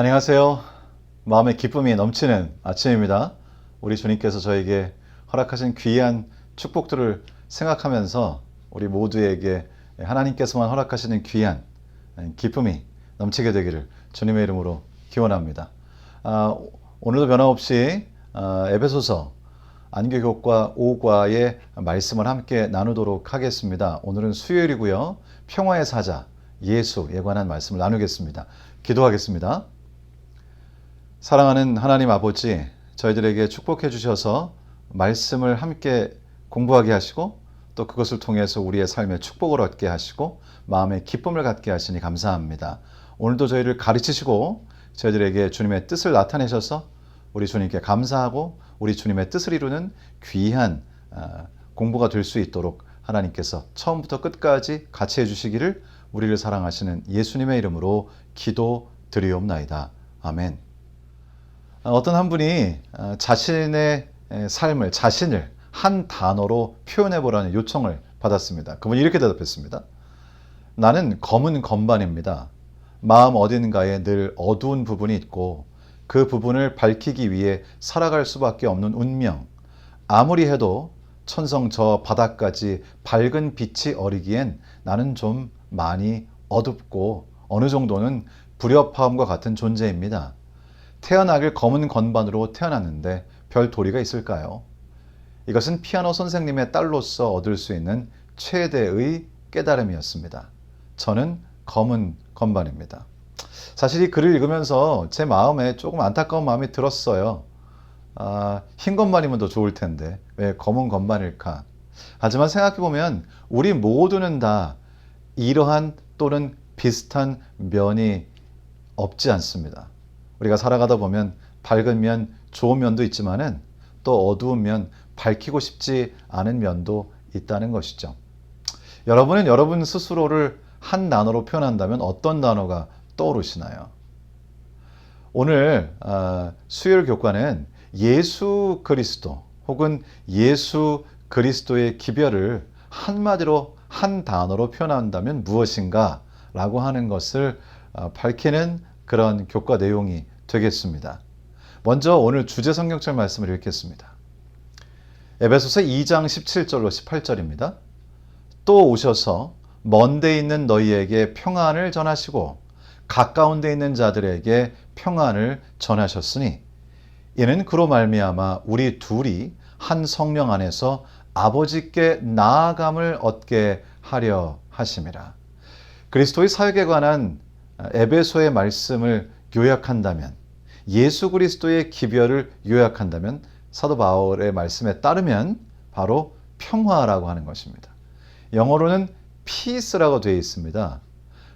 안녕하세요. 마음의 기쁨이 넘치는 아침입니다. 우리 주님께서 저에게 허락하신 귀한 축복들을 생각하면서 우리 모두에게 하나님께서만 허락하시는 귀한 기쁨이 넘치게 되기를 주님의 이름으로 기원합니다. 오늘도 변함없이 에베소서 안교교과 5과의 말씀을 함께 나누도록 하겠습니다. 오늘은 수요일이고요. 평화의 사자 예수에 관한 말씀을 나누겠습니다. 기도하겠습니다. 사랑하는 하나님 아버지, 저희들에게 축복해 주셔서 말씀을 함께 공부하게 하시고 또 그것을 통해서 우리의 삶에 축복을 얻게 하시고 마음의 기쁨을 갖게 하시니 감사합니다. 오늘도 저희를 가르치시고 저희들에게 주님의 뜻을 나타내셔서 우리 주님께 감사하고 우리 주님의 뜻을 이루는 귀한 공부가 될 수 있도록 하나님께서 처음부터 끝까지 같이 해주시기를 우리를 사랑하시는 예수님의 이름으로 기도드리옵나이다. 아멘. 어떤 한 분이 자신의 삶을, 자신을 한 단어로 표현해 보라는 요청을 받았습니다. 그분이 이렇게 대답했습니다. 나는 검은 건반입니다. 마음 어딘가에 늘 어두운 부분이 있고 그 부분을 밝히기 위해 살아갈 수밖에 없는 운명. 아무리 해도 천성 저 바닥까지 밝은 빛이 어리기엔 나는 좀 많이 어둡고 어느 정도는 불협화음과 같은 존재입니다. 태어나길 검은 건반으로 태어났는데 별 도리가 있을까요? 이것은 피아노 선생님의 딸로서 얻을 수 있는 최대의 깨달음이었습니다. 저는 검은 건반입니다. 사실 이 글을 읽으면서 제 마음에 조금 안타까운 마음이 들었어요. 흰 건반이면 더 좋을 텐데 왜 검은 건반일까? 하지만 생각해보면 우리 모두는 다 이러한 또는 비슷한 면이 없지 않습니다. 우리가 살아가다 보면 밝은 면, 좋은 면도 있지만은 또 어두운 면, 밝히고 싶지 않은 면도 있다는 것이죠. 여러분은 여러분 스스로를 한 단어로 표현한다면 어떤 단어가 떠오르시나요? 오늘 수요일 교과는 예수 그리스도 혹은 예수 그리스도의 기별을 한마디로 한 단어로 표현한다면 무엇인가 라고 하는 것을 밝히는 그런 교과 내용이 되겠습니다. 먼저 오늘 주제 성경절 말씀을 읽겠습니다. 에베소서 2장 17절로 18절입니다. 또 오셔서 먼 데 있는 너희에게 평안을 전하시고 가까운 데 있는 자들에게 평안을 전하셨으니 이는 그로 말미암아 우리 둘이 한 성령 안에서 아버지께 나아감을 얻게 하려 하심이라. 그리스도의 사역에 관한 에베소의 말씀을 요약한다면, 예수 그리스도의 기별을 요약한다면 사도 바울의 말씀에 따르면 바로 평화라고 하는 것입니다. 영어로는 peace라고 되어 있습니다.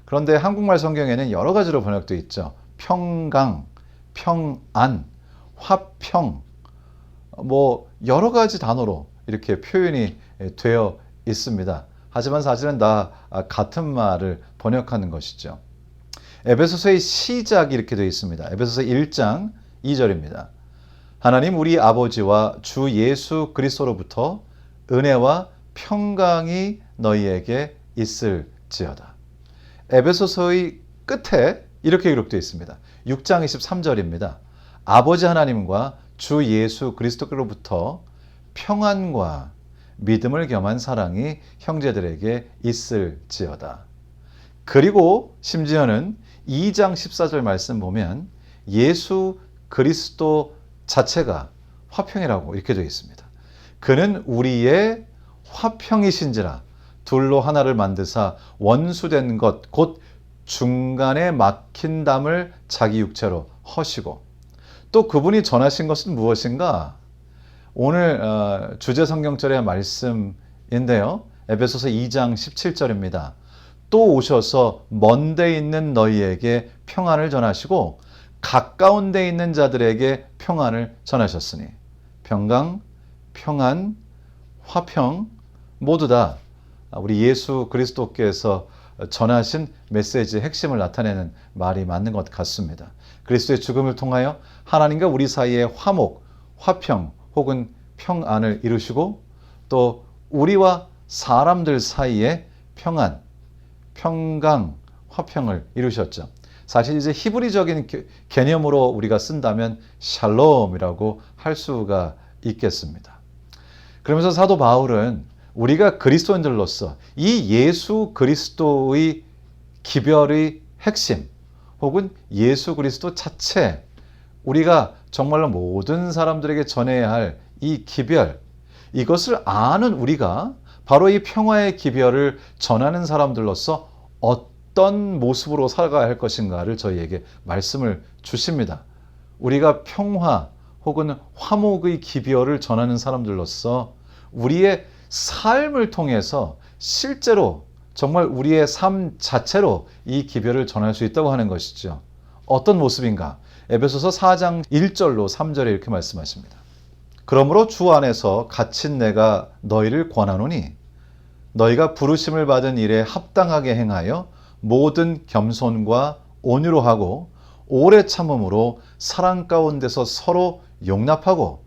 그런데 한국말 성경에는 여러 가지로 번역되어 있죠. 평강, 평안, 화평, 여러 가지 단어로 이렇게 표현이 되어 있습니다. 하지만 사실은 다 같은 말을 번역하는 것이죠. 에베소서의 시작이 이렇게 되어 있습니다. 에베소서 1장 2절입니다. 하나님 우리 아버지와 주 예수 그리스도로부터 은혜와 평강이 너희에게 있을지어다. 에베소서의 끝에 이렇게 기록되어 있습니다. 6장 23절입니다. 아버지 하나님과 주 예수 그리스도로부터 평안과 믿음을 겸한 사랑이 형제들에게 있을지어다. 그리고 심지어는 2장 14절 말씀 보면 예수 그리스도 자체가 화평이라고 이렇게 되어 있습니다. 그는 우리의 화평이신지라 둘로 하나를 만드사 원수된 것 곧 중간에 막힌 담을 자기 육체로 허시고 또 그분이 전하신 것은 무엇인가? 오늘 주제 성경절의 말씀인데요. 에베소서 2장 17절입니다. 또 오셔서 먼 데 있는 너희에게 평안을 전하시고 가까운 데 있는 자들에게 평안을 전하셨으니 평강, 평안, 화평 모두 다 우리 예수 그리스도께서 전하신 메시지의 핵심을 나타내는 말이 맞는 것 같습니다. 그리스도의 죽음을 통하여 하나님과 우리 사이에 화목, 화평 혹은 평안을 이루시고 또 우리와 사람들 사이에 평안, 평강, 화평을 이루셨죠. 사실 이제 히브리적인 개념으로 우리가 쓴다면 샬롬이라고 할 수가 있겠습니다. 그러면서 사도 바울은 우리가 그리스도인들로서 이 예수 그리스도의 기별의 핵심 혹은 예수 그리스도 자체, 우리가 정말로 모든 사람들에게 전해야 할 이 기별, 이것을 아는 우리가 바로 이 평화의 기별을 전하는 사람들로서 어떤 모습으로 살아가야 할 것인가를 저희에게 말씀을 주십니다. 우리가 평화 혹은 화목의 기별을 전하는 사람들로서 우리의 삶을 통해서 실제로 정말 우리의 삶 자체로 이 기별을 전할 수 있다고 하는 것이죠. 어떤 모습인가? 에베소서 4장 1절로 3절에 이렇게 말씀하십니다. 그러므로 주 안에서 갇힌 내가 너희를 권하노니 너희가 부르심을 받은 일에 합당하게 행하여 모든 겸손과 온유로 하고 오래 참음으로 사랑 가운데서 서로 용납하고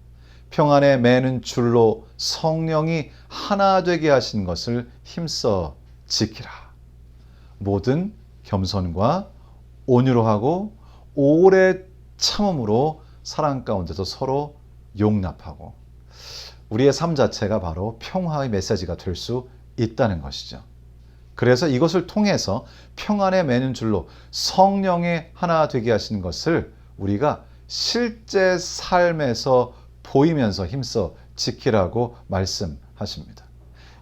평안에 매는 줄로 성령이 하나 되게 하신 것을 힘써 지키라. 모든 겸손과 온유로 하고 오래 참음으로 사랑 가운데서 서로 용납하고, 우리의 삶 자체가 바로 평화의 메시지가 될 수 있다는 것이죠. 그래서 이것을 통해서 평안에 매는 줄로 성령의 하나 되게 하시는 것을 우리가 실제 삶에서 보이면서 힘써 지키라고 말씀하십니다.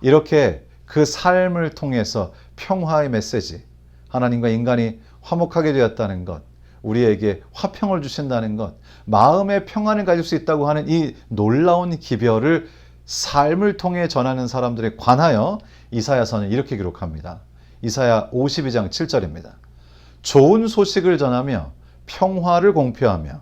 이렇게 그 삶을 통해서 평화의 메시지, 하나님과 인간이 화목하게 되었다는 것, 우리에게 화평을 주신다는 것, 마음의 평안을 가질 수 있다고 하는 이 놀라운 기별을 삶을 통해 전하는 사람들에 관하여 이사야서는 이렇게 기록합니다. 이사야 52장 7절입니다. 좋은 소식을 전하며 평화를 공표하며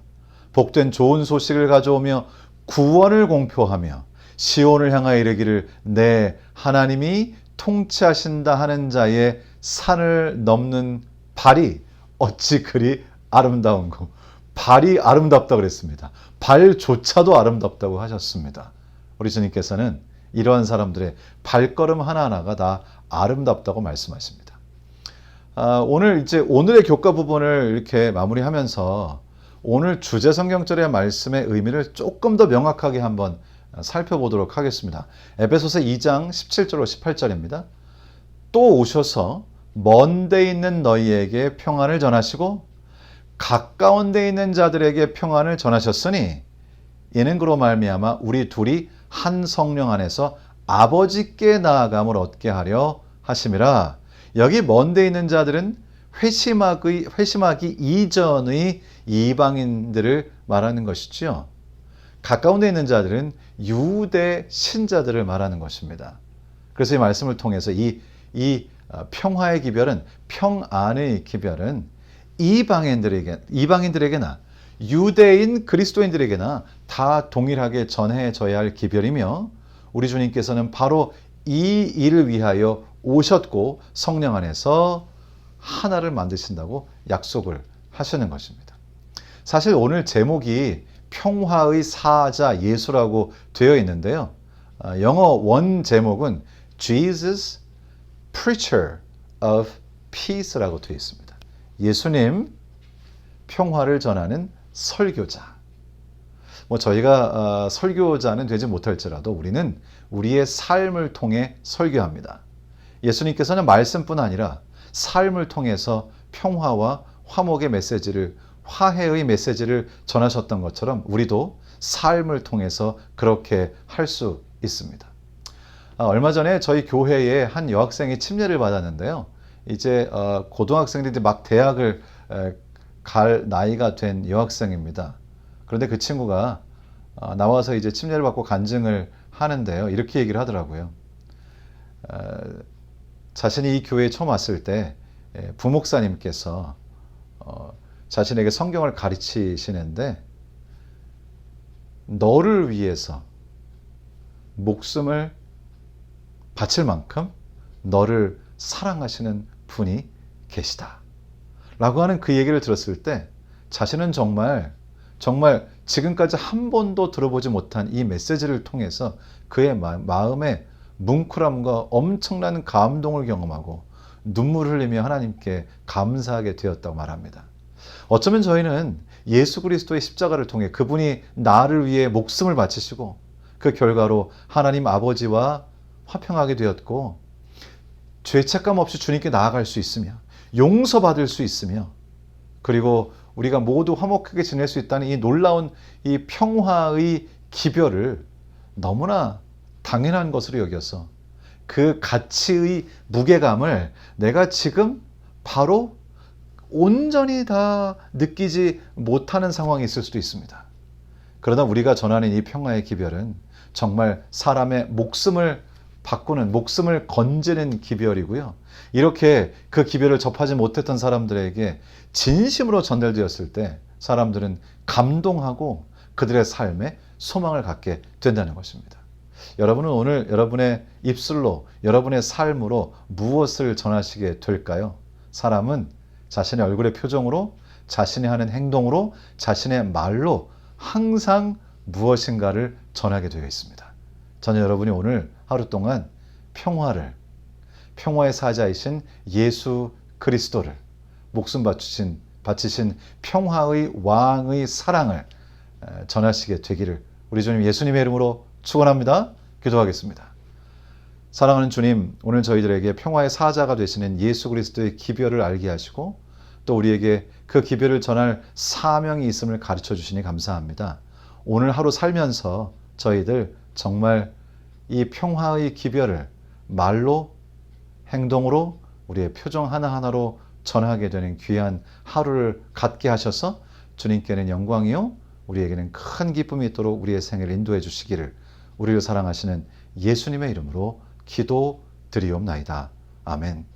복된 좋은 소식을 가져오며 구원을 공표하며 시온을 향하여 이르기를 내 하나님이 통치하신다 하는 자의 산을 넘는 발이 어찌 그리 아름다운고. 발이 아름답다고 그랬습니다. 발조차도 아름답다고 하셨습니다. 우리 주님께서는 이러한 사람들의 발걸음 하나하나가 다 아름답다고 말씀하십니다. 오늘의 교과 부분을 이렇게 마무리하면서 오늘 주제 성경절의 말씀의 의미를 조금 더 명확하게 한번 살펴보도록 하겠습니다. 에베소서 2장 17절로 18절입니다. 또 오셔서 먼 데 있는 너희에게 평안을 전하시고 가까운 데 있는 자들에게 평안을 전하셨으니 이는 그로 말미암아 우리 둘이 한 성령 안에서 아버지께 나아감을 얻게 하려 하심이라. 여기 먼 데 있는 자들은 회심하기 이전의 이방인들을 말하는 것이지요. 가까운 데 있는 자들은 유대 신자들을 말하는 것입니다. 그래서 이 말씀을 통해서 이 평화의 기별은, 평안의 기별은 이방인들에게나 유대인 그리스도인들에게나 다 동일하게 전해져야 할 기별이며, 우리 주님께서는 바로 이 일을 위하여 오셨고 성령 안에서 하나를 만드신다고 약속을 하시는 것입니다. 사실 오늘 제목이 평화의 사자 예수라고 되어 있는데요. 영어 원 제목은 Jesus Preacher of Peace라고 되어 있습니다. 예수님 평화를 전하는 설교자. 저희가 설교자는 되지 못할지라도 우리는 우리의 삶을 통해 설교합니다. 예수님께서는 말씀뿐 아니라 삶을 통해서 평화와 화목의 메시지를, 화해의 메시지를 전하셨던 것처럼 우리도 삶을 통해서 그렇게 할 수 있습니다. 얼마 전에 저희 교회에 한 여학생이 침례를 받았는데요. 이제 고등학생들이 막 대학을 갈 나이가 된 여학생입니다. 그런데 그 친구가 나와서 이제 침례를 받고 간증을 하는데요. 이렇게 얘기를 하더라고요. 자신이 이 교회에 처음 왔을 때 부목사님께서 자신에게 성경을 가르치시는데, 너를 위해서 목숨을 바칠 만큼 너를 사랑하시는 분이 계시다 라고 하는 그 얘기를 들었을 때 자신은 정말 지금까지 한 번도 들어보지 못한 이 메시지를 통해서 그의 마음에 뭉클함과 엄청난 감동을 경험하고 눈물을 흘리며 하나님께 감사하게 되었다고 말합니다. 어쩌면 저희는 예수 그리스도의 십자가를 통해 그분이 나를 위해 목숨을 바치시고 그 결과로 하나님 아버지와 화평하게 되었고 죄책감 없이 주님께 나아갈 수 있으며 용서받을 수 있으며 그리고 우리가 모두 화목하게 지낼 수 있다는 이 놀라운 이 평화의 기별을 너무나 당연한 것으로 여겨서 그 가치의 무게감을 내가 지금 바로 온전히 다 느끼지 못하는 상황이 있을 수도 있습니다. 그러나 우리가 전하는 이 평화의 기별은 정말 사람의 목숨을 바꾸는, 목숨을 건지는 기별이고요. 이렇게 그 기별을 접하지 못했던 사람들에게 진심으로 전달되었을 때 사람들은 감동하고 그들의 삶에 소망을 갖게 된다는 것입니다. 여러분은 오늘 여러분의 입술로, 여러분의 삶으로 무엇을 전하시게 될까요? 사람은 자신의 얼굴의 표정으로, 자신이 하는 행동으로, 자신의 말로 항상 무엇인가를 전하게 되어 있습니다. 저는 여러분이 오늘 하루 동안 평화의 사자이신 예수 그리스도를 목숨 바치신 평화의 왕의 사랑을 전하시게 되기를 우리 주님 예수님의 이름으로 축원합니다. 기도하겠습니다. 사랑하는 주님, 오늘 저희들에게 평화의 사자가 되시는 예수 그리스도의 기별을 알게 하시고 또 우리에게 그 기별을 전할 사명이 있음을 가르쳐 주시니 감사합니다. 오늘 하루 살면서 저희들 정말 이 평화의 기별을 말로, 행동으로, 우리의 표정 하나하나로 전하게 되는 귀한 하루를 갖게 하셔서 주님께는 영광이요 우리에게는 큰 기쁨이 있도록 우리의 생애를 인도해 주시기를 우리를 사랑하시는 예수님의 이름으로 기도드리옵나이다. 아멘.